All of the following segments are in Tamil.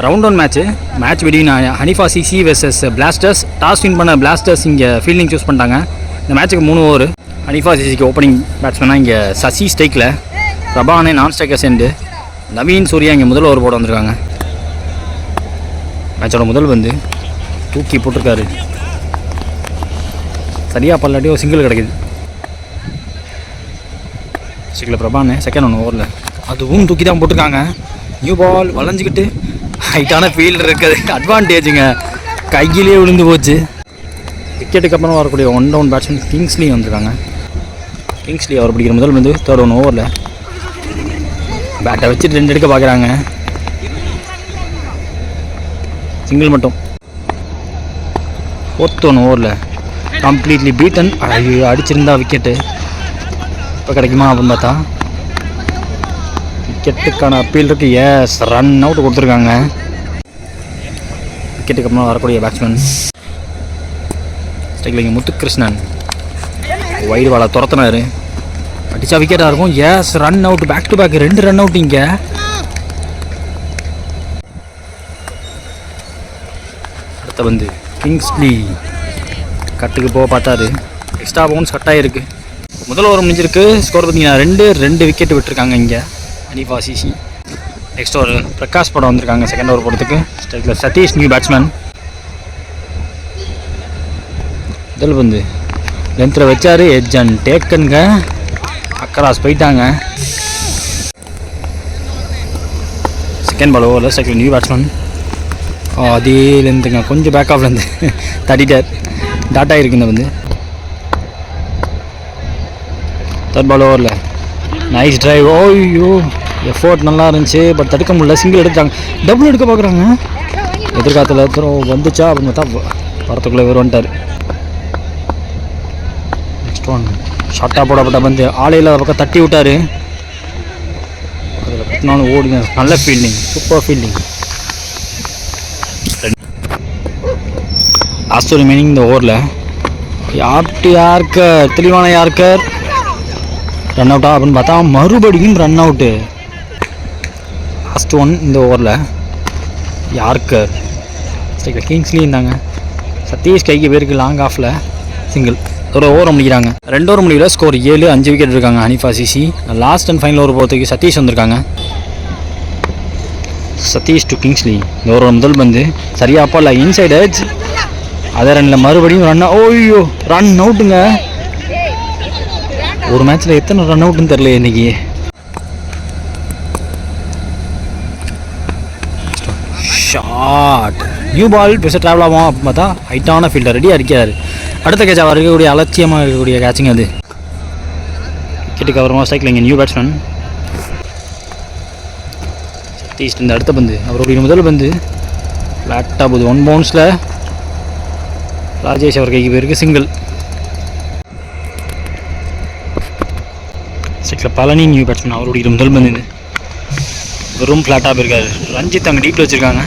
Round one match between Hanifa CC versus blasters. Toss win பண்ண பிளாஸ்டர்ஸ் இங்கே ஃபீல்டிங் சூஸ் பண்ணிட்டாங்க. இந்த மேட்ச்சுக்கு 3 ஓவர். ஹனிஃபா சிசிக்கு ஓப்பனிங் பேட்ஸ்மேனாக இங்கே சசி ஸ்ட்ரைக்கில், பிரபானே நான் ஸ்ட்ரைக்கர் செண்டு, நவீன் சூர்யா இங்கே முதல் ஓவர் போட வந்திருக்காங்க. மேட்சோட முதல் வந்து தூக்கி போட்டிருக்காரு. சரியாக பல்லாட்டி ஒரு சிங்கிள் கிடைக்குது. ஸ்ட்ரைக்கில் பிரபானே செகண்ட் 1 ஓவரில் அதுவும் தூக்கி தான் போட்டிருக்காங்க. நியூ பால் வளைஞ்சிக்கிட்டு ஹைட்டான ஃபீல்டு இருக்குது. அட்வான்டேஜுங்க, கையிலே விழுந்து போச்சு. விக்கெட்டுக்கு அப்புறம் வரக்கூடிய 1 டவுன் பேட்ஸ்மேன் கிங்ஸ்லி வந்திருக்காங்க. கிங்ஸ்லி அவர் பிடிக்கிற முதல் வந்து தேர்ட் 1 ஓவரில் பேட்டை வச்சுட்டு 2 எடுக்க பார்க்குறாங்க. சிங்கிள் மட்டும். ஃபோர்த் 1 ஓவரில் கம்ப்ளீட்லி பீட்டன். அடிச்சிருந்தா விக்கெட்டு இப்போ கிடைக்குமா அப்படின்னு பார்த்தா விக்கெட்டுக்கான அப்பீல் இருக்குது. எஸ், ரன் அவுட் கொடுத்துருக்காங்க. விக்கெட்டுக்கு அப்புறம் வரக்கூடிய பேட்ஸ்மேன் ஸ்ட்ரைக்கில் முத்துகிருஷ்ணன் வைடு வாழை துரத்தினார். அடித்தா விக்கெட்டாக இருக்கும். Yes, run out, back to back 2 run out. இங்கே அடுத்த வந்து கிங்ஸ்லி கட்டுக்கு போக பார்த்தாரு. எக்ஸ்ட்ரா பவுன்ஸ் கட் ஆகிருக்கு. முதல் ஓவர் முடிஞ்சிருக்கு. ஸ்கோர் பார்த்தீங்கன்னா 2 விக்கெட் விட்டுருக்காங்க இங்கே Hanifa CC. Next over Prakash படம் வந்திருக்காங்க செகண்ட் ஓவர் போடுறதுக்கு. ஸ்ட்ரைக்கில் சதீஷ் நியூ பேட்ஸ்மேன். முதல் வந்து லென்த்தில் வச்சார். Edge and டேக்கனுங்க. அக்கராஸ் போயிட்டாங்க. செகண்ட் பால் ஓவரில் ஸ்ட்ரைக்கில் நியூ பேட்ஸ்மேன். அதே லென்த்துங்க, கொஞ்சம் பேக் ஆஃப்லேருந்து தட்டிட்டார். டாட்டா இருக்கு. இந்த வந்து தேர்ட் பால் ஓவரில் நைஸ் டிரைவ். ஓய்யோ, எஃபோர்ட் நல்லா இருந்துச்சு, பட் தடுக்க முடியல. சிங்கிள் எடுத்தாங்க. டபுள் எடுக்க பார்க்குறாங்க. எதிர்காலத்தில் வந்துச்சா அப்படின்னு பார்த்தா வரத்துக்குள்ளே வேறு வந்துட்டார். நெக்ஸ்ட் ஒன் ஷார்ட்டாக போடப்பட்ட பந்து ஆலையில் பக்கம் தட்டி விட்டார். அதில் 14 ஓடுங்க. நல்ல fielding, super fielding. Last remaining இந்த ஓவரில் யார்கர் தெளிவான யார்கர் ரன் அவுட்டா அப்படின்னு பார்த்தா மறுபடியும் ரன் அவுட்டு. லாஸ்ட் ஒன் இந்த ஓவரில் யார்கர். ஸ்ட்ரைக்கில் கிங்ஸ்லி இருந்தாங்க. சதீஷ் கைக்கு பேருக்கு லாங் ஆஃபில் சிங்கிள். ஒரு ஓவர் முடிக்கிறாங்க. 2 ஓவர் முடிவில் ஸ்கோர் 7, 5 விக்கெட் இருக்காங்க Hanifa CC. Last and final over போகிறதுக்கு சதீஷ் வந்திருக்காங்க. Sathish to Kingsley. இந்த ஓவர் முதல் பந்து சரியாக அப்போ இல்லை, இன்சைட் எட்ஜ். அதே ரனில் மறுபடியும் ரன். ஓய்யோ, ரன் அவுட்டுங்க. ஒரு மேட்ச்சில் எத்தனை ரன் அவுட்டுன்னு தெரியல இன்னைக்கு. ஷாட், நியூ பால் பெருசாக ட்ராவல் ஆகும் அப்படின்னு பார்த்தா ஹைட்டான ஃபீல்டர் ரெடியாக அடிக்கிறாரு. அடுத்த கேட்சாக இருக்கக்கூடிய அலட்சியமாக இருக்கக்கூடிய கேட்சிங் அது. விக்கெட்டுக்கு அப்புறமா ஸ்ட்ரைக்கில் இங்கே நியூ பேட்ஸ்மேன் சதீஷ். இந்த அடுத்த பந்து அவருடைய முதல் பந்து ஃப்ளாட்டாக போகுது. 1 பவுன்ஸில் ராஜேஷ் அவர் கைக்கு போயிருக்கு சிங்கிள். ஸ்ட்ரைக்கில் பழனி நியூ பேட்ஸ்மேன். அவருடைய முதல் பந்து இது வெறும் ஃப்ளாட்டாக போயிருக்காரு. ரஞ்சித் அங்கே டீப்பில் வச்சுருக்காங்க.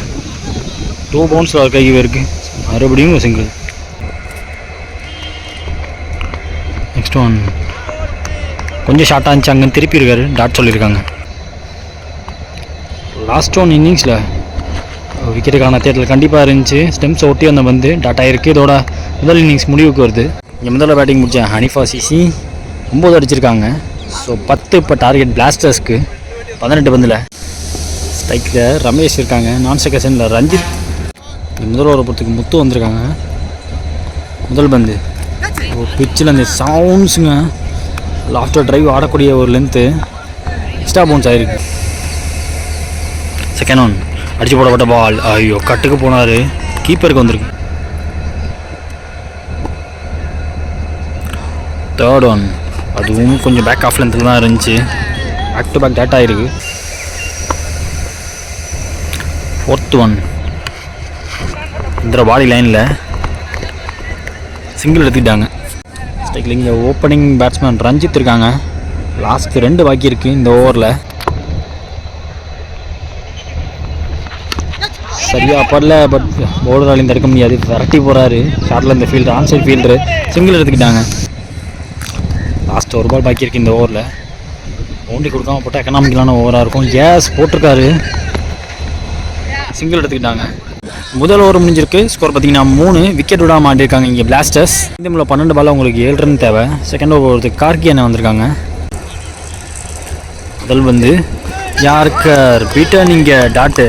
2 பவுன்ஸில் அவர் கைக்கு போயிருக்கு. மறுபடியும் ஒரு சிங்கிள். நெக்ஸ்ட் ஒன் கொஞ்சம் ஷார்ட்டாக இருந்துச்சு, அங்கே திருப்பி இருக்காரு. டாட் சொல்லியிருக்காங்க. லாஸ்ட் ஒன் இன்னிங்ஸில் விக்கெட்டுக்கான தேட்டல் கண்டிப்பாக இருந்துச்சு. ஸ்டெம்ஸ் ஒட்டி அந்த வந்து டாட்டா இருக்குது. இதோட முதல் இன்னிங்ஸ் முடிவுக்கு வருது. இங்கே முதல்ல பேட்டிங் முடித்தேன் ஹனிஃபா சிசி 9 அடிச்சிருக்காங்க. ஸோ 10 இப்போ டார்கெட் பிளாஸ்டர்ஸ்க்கு. 18 பந்தில் ஸ்ட்ரைக்கில் ரமேஷ் இருக்காங்க. நான் செகண்டில் ரஞ்சித். முதல் ஓவர் போகிறதுக்கு முத்து வந்திருக்காங்க. முதல் பந்து பிச்சில் அந்த சவுண்ட்ஸுங்க. லாஸ்ட்டாக ட்ரைவ் ஆடக்கூடிய ஒரு லென்த்து எக்ஸ்ட்ரா பவுன்ஸ் ஆகிருக்கு. செகண்ட் ஒன் அடிச்சு போடப்பட்ட பால். ஐயோ, கட்டுக்கு போனார். கீப்பருக்கு வந்திருக்கு. தேர்ட் ஒன் அதுவும் கொஞ்சம் பேக் ஆஃப் லென்த்தில் தான் இருந்துச்சு. பேக் டு பேக் டேட் ஆகிருக்கு. ஃபோர்த் ஒன் இந்த பாடி லைனில் சிங்கிள் எடுத்துக்கிட்டாங்க. ஸ்ட்ரைக்கில் இங்கே ஓப்பனிங் பேட்ஸ்மேன் ரஞ்சித் இருக்காங்க. லாஸ்ட்டு 2 பாக்கி இருக்குது இந்த ஓவரில். சரியாக படல, பட் பவுலராலையும் தடுக்க முடியாது. விரட்டி போகிறாரு ஷார்ட்டில். இந்த ஃபீல்டர் ஆன்சைட் ஃபீல்டரு சிங்கிள் எடுத்துக்கிட்டாங்க. லாஸ்ட் ஒரு பால் பாக்கி இருக்குது இந்த ஓவரில். பவுண்டரி கொடுக்காம போட்டால் எக்கனாமிக்கலான ஓவராக இருக்கும். கேஸ் போட்டிருக்காரு. சிங்கிள் எடுத்துக்கிட்டாங்க. முதல் ஓவர் முடிஞ்சிருக்கு. ஸ்கோர் பார்த்தீங்கன்னா 3 விக்கெட் விடாமல் ஆடிருக்காங்க இங்கே பிளாஸ்டர்ஸ். இந்த முறை 12 பால் உங்களுக்கு 7 ரன் தேவை. செகண்ட் ஓவர் ஒருத்தர் கார்கி அண்ணன் வந்திருக்காங்க. முதல் வந்து யார்கர் பீட்டர் நீங்கள் டாட்டு.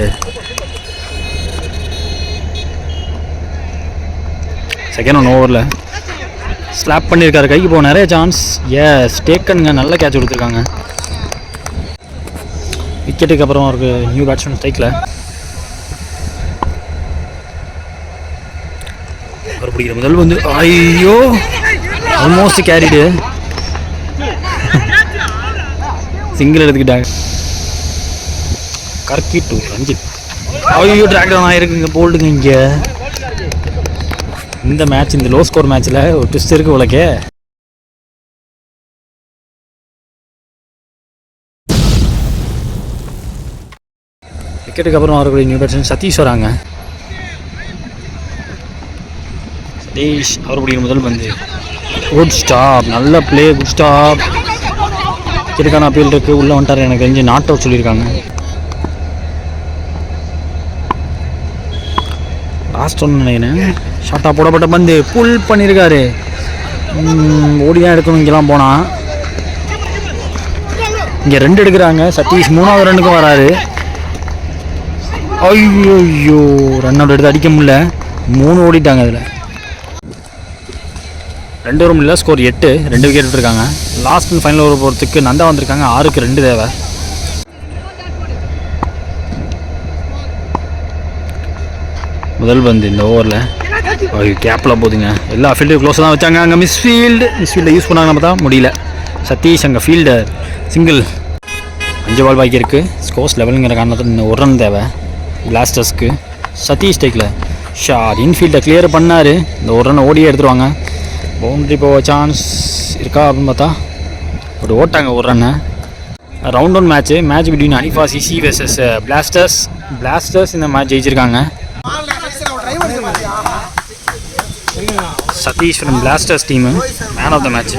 செகண்ட் ஒன் ஓவரில் ஸ்லாப் பண்ணியிருக்காரு. கைக்கு போக நிறைய சான்ஸ். எஸ் டேக்கனுங்க. நல்ல கேட்ச் கொடுத்துருக்காங்க. விக்கெட்டுக்கு அப்புறம் அவருக்கு நியூ பேட்ஸ்மேன் ஸ்ட்ரைக்கில் அவர் பிடிக்கிற முதல் வந்து ஐயோ ஆல்மோஸ்ட் கேரிடு. சிங்கிள் எடுத்துக்கிட்டாங்க. கர்கி டு ரஞ்சித். ஐயோ ட்ராக் டவுன் ஆகிருக்குங்க. போல்டுங்க இங்கே. இந்த மேட்ச் இந்த லோ ஸ்கோர் மேட்ச்சில் ஒரு ட்விஸ்ட் இருக்குது உலகே. விக்கெட்டுக்கு அப்புறம் வரக்கூடிய நியூ பேட்ஸ்மேன் சதீஷ் வராங்க. சதீஷ் அவர் பிடிக்கிற முதல் வந்து குட் ஸ்டாப். நல்ல பிளே. Good stop. விக்கெட்டுக்கான அப்பீல் இருக்குது. உள்ளே வந்துட்டார். எனக்கு தெரிஞ்சு நாட் அவுட் சொல்லியிருக்காங்க. லாஸ்ட் ஒன்று நினைக்கிறேன். ஷார்ட்டாக போடப்பட்ட பந்து புல் பண்ணியிருக்காரு. ஓடி தான் எடுக்கணும். இங்கெல்லாம் போனால் இங்கே 2 எடுக்கிறாங்க. சதீஷ் 3வது ரன்னுக்கும் வராரு. ஐயோ ரன் அவுட் எடுத்து அடிக்க முடியல. 3 ஓடிட்டாங்க. அதில் 2 ஓவரும் இல்லை. ஸ்கோர் 8. 2 விக்கெட் எடுத்துருக்காங்க. லாஸ்ட் அண்ட் ஃபைனல் ஓவர் போகிறதுக்கு நந்தா வந்திருக்காங்க. 6க்கு 2 தேவை. முதல் பந்து இந்த ஓவரில் கேப்பில் போதுங்க. எல்லா ஃபீல்டும் க்ளோஸாக தான் வச்சாங்க. அங்கே மிஸ்ஃபீல்டை யூஸ் பண்ணாங்க. நம்ம தான் முடியல. சதீஷ் அங்கே ஃபீல்டர் சிங்கிள். 5 பால் பாக்கி இருக்குது. ஸ்கோர்ஸ் லெவலுங்கிற காரணத்தில் இன்னும் 1 ரன் தேவை பிளாஸ்டர்ஸ்க்கு. சதீஷ் ஸ்ட்ரைக்கில் ஷாட். இன்ஃபீல்டை கிளியர் பண்ணார். இந்த 1 ரன் ஓடியே எடுத்துருவாங்க. பவுண்ட்ரி போக சான்ஸ் இருக்கா அப்படின்னு பார்த்தா ஒரு ஓட்டாங்க 1 run. Round 1 match between Hanifa CC versus Blasters இந்த மேட்ச் ஜெயிச்சிருக்காங்க. Sathish from Blasters team man of the match.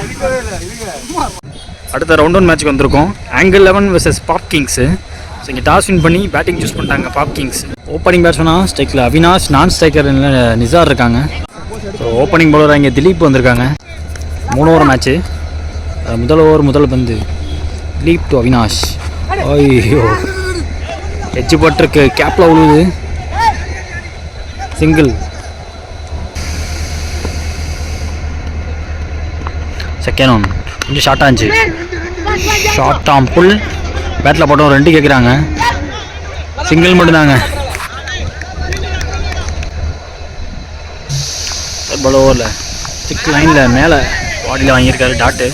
அடுத்த ரவுண்ட் 1 மேட்ச்சுக்கு வந்திருக்கோம். Angle 11 versus Pop Kings. So இங்கே டாஸ் வின் பண்ணி பேட்டிங் சூஸ் பண்ணிட்டாங்க பாப் கிங்ஸ். ஓப்பனிங் பேட்ஸ்மேனாக ஸ்ட்ரைக்கில் அவினாஷ், நான் ஸ்ட்ரைக்கர் நிசார் இருக்காங்க. ஸோ ஓப்பனிங் பவுலராக இங்கே திலீப் வந்திருக்காங்க. 3 ஓவர் மேட்ச்சு. முதல் ஓவர் முதல் பந்து திலீப் டு அவினாஷ். ஐயோ எச்சு பட்டிருக்கு. கேப்பில் விழுது. சிங்கிள். செகண்ட் ஒன் கொஞ்சம் ஷார்ட்டாக இருந்துச்சு. ஷார்ட் ஆம் புல். பேட்டில் போட்டோம் 2 கேட்குறாங்க. சிங்கிள் மட்டும்தாங்க. பால் ஓவரில் 6 லைனில் மேலே பாடியில் வாங்கியிருக்காரு dot.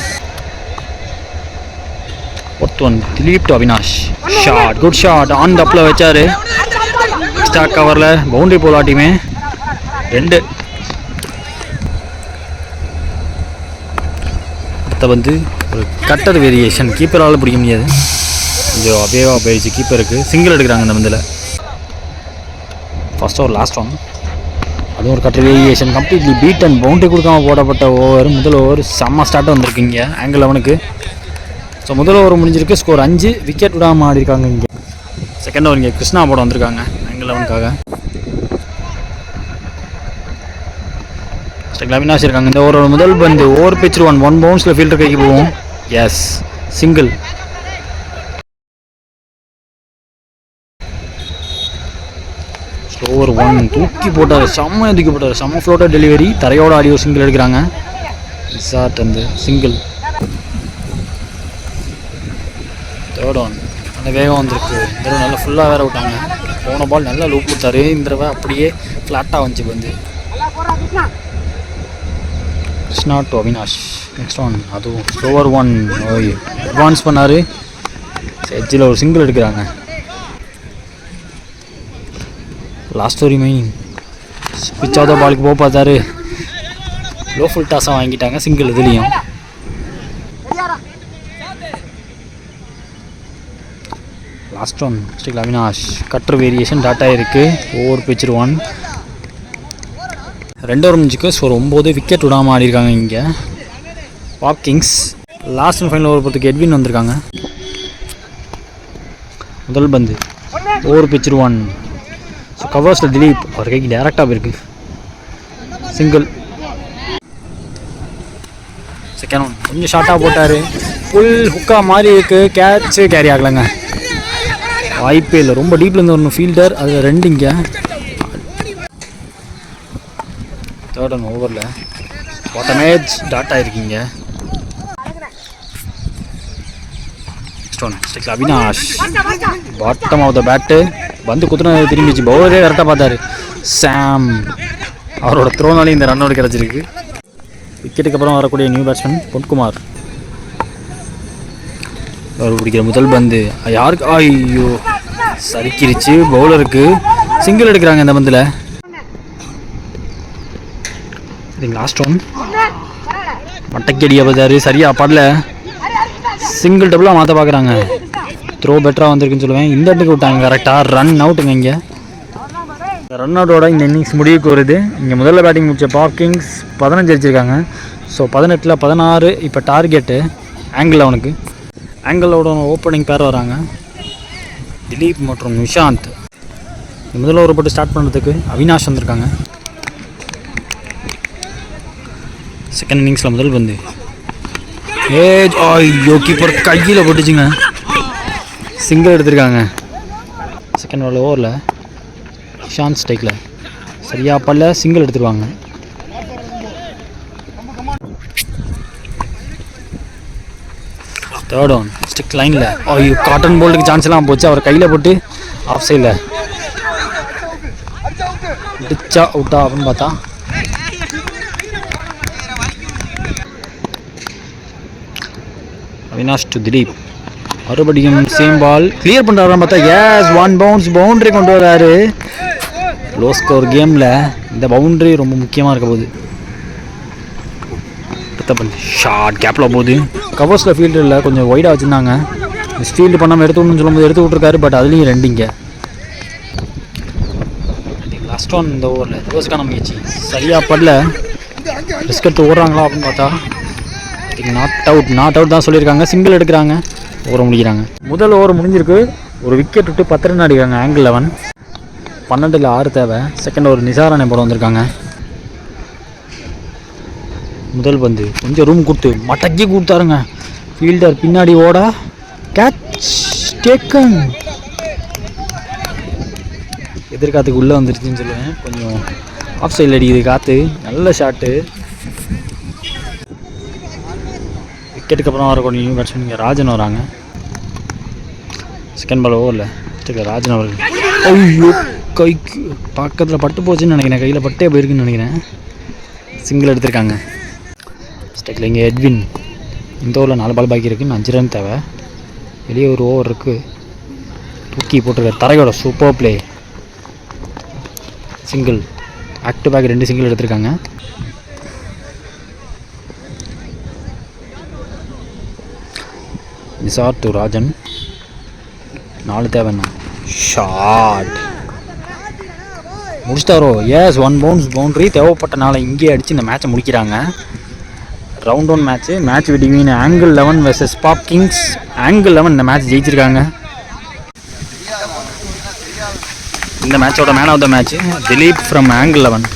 One Dileep to Avinash. Shot. Good shot. On தப்பில் வச்சார். ஸ்டாக் கவரில் பவுண்டரி போலாட்டியுமே 2. அடுத்த வந்து ஒரு கட்டர் வேரியேஷன். கீப்பரால் பிடிக்க முடியாது. கொஞ்சம் அபேவாக போயிடுச்சு கீப்பருக்கு. சிங்கிள் எடுக்கிறாங்க இந்த பந்தில். First over last one. அதுவும் ஒரு cutter variation. Completely beat and boundary கொடுக்காம போடப்பட்ட ஓவர். முதல் ஓவர் செம்ம ஸ்டார்ட் வந்திருக்கு இங்கே ஆங்கிள் 11க்கு. ஸோ முதல் ஓவர் முடிஞ்சிருக்கு. ஸ்கோர் 5. விக்கெட் விடாமல் ஆடிருக்காங்க இங்கே. செகண்ட் ஓவர் இங்கே கிருஷ்ணா போட வந்திருக்காங்க ஆங்கிள் 11க்காக. அவினாஷ் இருக்காங்க. இந்த ஓவரோட முதல் பந்து ஓவர் பிச் 1 பவுன்ஸில் ஃபீல்டர் கைக்கு போவோம். S single. ஓவர் 1 தூக்கி போட்டார். செம்ம தூக்கி போட்டார். செம்ம ஃப்ளோட்டர் டெலிவரி. தரையோட ஆடியோ சிங்கிள் எடுக்கிறாங்க. ரிசார்ட் வந்து சிங்கிள். தேர்ட் ஒன் நல்ல வேகம் வந்திருக்கு. இந்த தடவை நல்லா ஃபுல்லாக வேற விட்டாங்க. போன பால் நல்லா லூப் கொடுத்தாரு. இந்த தடவை அப்படியே ஃப்ளாட்டாக வந்துச்சு வந்து. Krishna to Avinash. Next one அதுவும் ஸ்லோவர் 1 அட்வான்ஸ் பண்ணார். எட்ஜில் ஒரு சிங்கிள் எடுக்கிறாங்க. லாஸ்ட் ஒரு ரிமைனிங். பிச்சாவத பாலுக்கு போக பார்த்தாரு. லோ ஃபுல் டாஸாக வாங்கிட்டாங்க சிங்கிள் இதுலேயும். Last one strike Avinash. Cutter variation டாட்டா இருக்குது. Over pitch 1. 2 ஓவர் முடிஞ்சுக்கு. ஸோ 9 விக்கெட் விடாமல் ஆடிருக்காங்க இங்கே Pop Kings. Last and final over போகிறதுக்கு எட்வின் வந்திருக்காங்க. முதல் பந்து ஓவர் பிச் 1. ஸோ கவர்ஸில் திலீப் அவர் கைக்கு டேரெக்டாக போயிருக்கு. சிங்கிள். செகண்ட் ஒன் கொஞ்சம் ஷார்ட்டாக போட்டார். ஃபுல் ஹுக்கா மாதிரி இருக்குது. கேட்சு கேரி ஆகலைங்க. வாய்ப்பே இல்லை. ரொம்ப டீப்லேருந்து வரணும் ஃபீல்டர். அதில் 2 இங்கே. தேர்ட் ஒன் ஓவரில் பாட்டம் மேட்ச் டாட் ஆகிருக்கீங்க. நெக்ஸ்ட் ஒன் ஸ்டிக்ல Avinash bottom of the bat வந்து குத்துனது திரும்பிச்சு. பவுலரே கரெக்டாக பார்த்தாரு. சாம் அவரோட த்ரோனாலே இந்த ரன் அவுட் கிடச்சிருக்கு. விக்கெட்டுக்கு அப்புறம் வரக்கூடிய நியூ பேட்ஸ்மேன் பொன்குமார். அவர் பிடிக்கிற முதல் பந்து யாருக்கு? ஐயோ சரிக்கிருச்சு. பவுலருக்கு சிங்கிள் எடுக்கிறாங்க இந்த பந்தில். லாஸ்ட் ஒன் மட்டக்கடியை பார்த்தாரு. சரியாக படல. சிங்கிள் டபுளாக மாற்ற பார்க்குறாங்க. த்ரோ பெட்டராக வந்திருக்குன்னு சொல்லுவேன். இந்த இடத்துக்கு விட்டாங்க கரெக்டாக. ரன் அவுட்டுங்க. இங்கே ரன் அவுட்டோட இந்த இன்னிங்ஸ் முடிவுக்கு வருது. இங்கே முதல்ல பேட்டிங் முடிச்ச பாப் கிங்ஸ் 15 அடிச்சிருக்காங்க. ஸோ 18ல் 16 இப்போ டார்கெட்டு ஆங்கிள் அவனுக்கு. ஆங்கிளோட ஓப்பனிங் பேர் வராங்க திலீப் மற்றும் நிஷாந்த். முதல்ல ஒரு போட்டு ஸ்டார்ட் பண்ணுறதுக்கு அவினாஷ் வந்திருக்காங்க. செகண்ட் இன்னிங்ஸில் முதல் பந்து ஐயோ கீப்பர் கையில் போட்டுச்சுங்க. சிங்கிள் எடுத்திருக்காங்க. செகண்ட் ஓவரில் நிஷாந்த் ஸ்ட்ரைக்கில் சரியாக பல்ல சிங்கிள் எடுத்துருவாங்க. தேர்ட் ஒன் ஸ்டிக் லைனில் ஐயோ காட்டன் போல்டுக்கு சான்ஸ் எல்லாம் போச்சு. அவர் கையில் போட்டு ஆஃப் சைடில் டிச்சா அவுட்டா அப்படின்னு பார்த்தா அவினாஷ் டு திலீப். மறுபடியும் சேம் பால் கிளியர் பண்ணுறாருன்னு பார்த்தா எஸ் 1 பவுன்ஸ் பவுண்ட்ரி கொண்டு வராரு. லோ ஸ்கோர் கேமில் இந்த பவுண்ட்ரி ரொம்ப முக்கியமாக இருக்க போகுது. ஷார்ட் கேப்பில் போகுது. கவர்ஸில் ஃபீல்டில் கொஞ்சம் ஒய்டாக வச்சுருந்தாங்க. மிஸ் ஃபீல்டு பண்ணாமல் எடுத்து விடணும்னு சொல்லும்போது எடுத்து விட்ருக்காரு. பட் அதுலேயும் 2 இங்கே. லாஸ்ட் ஒன் இந்த ஓவரில் ரிவர்ஸ்க்கான முயற்சி சரியாக படல. ரிஸ்க் எடுத்து ஓடுறாங்களா அப்படின்னு பார்த்தா நாட் அவுட் தான் சொல்லியிருக்காங்க. சிங்கிள் எடுக்கிறாங்க. ஓவரை முடிக்கிறாங்க. முதல் ஓவர் முடிஞ்சிருக்கு. ஒரு விக்கெட் விட்டு 10 ரன் அடிக்கிறாங்க. ஆங்கிள் 11. 12ல் 6 தேவை. செகண்ட் ஓவர் நிசாரானே போட வந்திருக்காங்க. முதல் பந்து கொஞ்சம் ரூம் கொடுத்து மட்டக்கி கொடுத்தாருங்க. ஃபீல்டர் பின்னாடி ஓட கேட்ச் டேக்கன். எதிர்காத்துக்கு உள்ளே வந்துருச்சுன்னு சொல்லுவேன். கொஞ்சம் ஆஃப் சைடில் அடிக்குது காற்று. நல்ல ஷாட்டு. விக்கெட்டுக்கு அப்புறம் வரக்கூடிய நியூ பேட்ஸ்மேன் இங்கே ராஜன் வராங்க. செகண்ட் பால் ஓவரில் ராஜன் அவர்கள் ஐயோ கைக்கு பக்கத்தில் பட்டு போச்சுன்னு நினைக்கிறேன். கையில் பட்டே போயிருக்குன்னு நினைக்கிறேன். சிங்கிள் எடுத்திருக்காங்க. ஸ்டெக்கில் இங்கே எட்வின். இந்த ஓவரில் 4 பால் பாக்கி இருக்குது. 5 ரன் தேவை. வெளியே ஒரு ஓவர் இருக்குது. தூக்கி போட்டிருக்காரு. தரையோட super play. Single. Back to back 2 single எடுத்திருக்காங்க. நிசார் டு ராஜன். 4 தேவைண்ணா. ஷாட் முடிச்சிட்டாரோ? எஸ் 1 பவுன்ஸ் பவுண்ட்ரி தேவைப்பட்டனால இங்கே அடித்து இந்த மேட்சை முடிக்கிறாங்க. Round 1 match between Angle 11 vs Pop Kings. Angle 11 இந்த மேட்ச் ஜெயிச்சிருக்காங்க. இந்த மேட்சோட man of the match Dileep from Angle 11.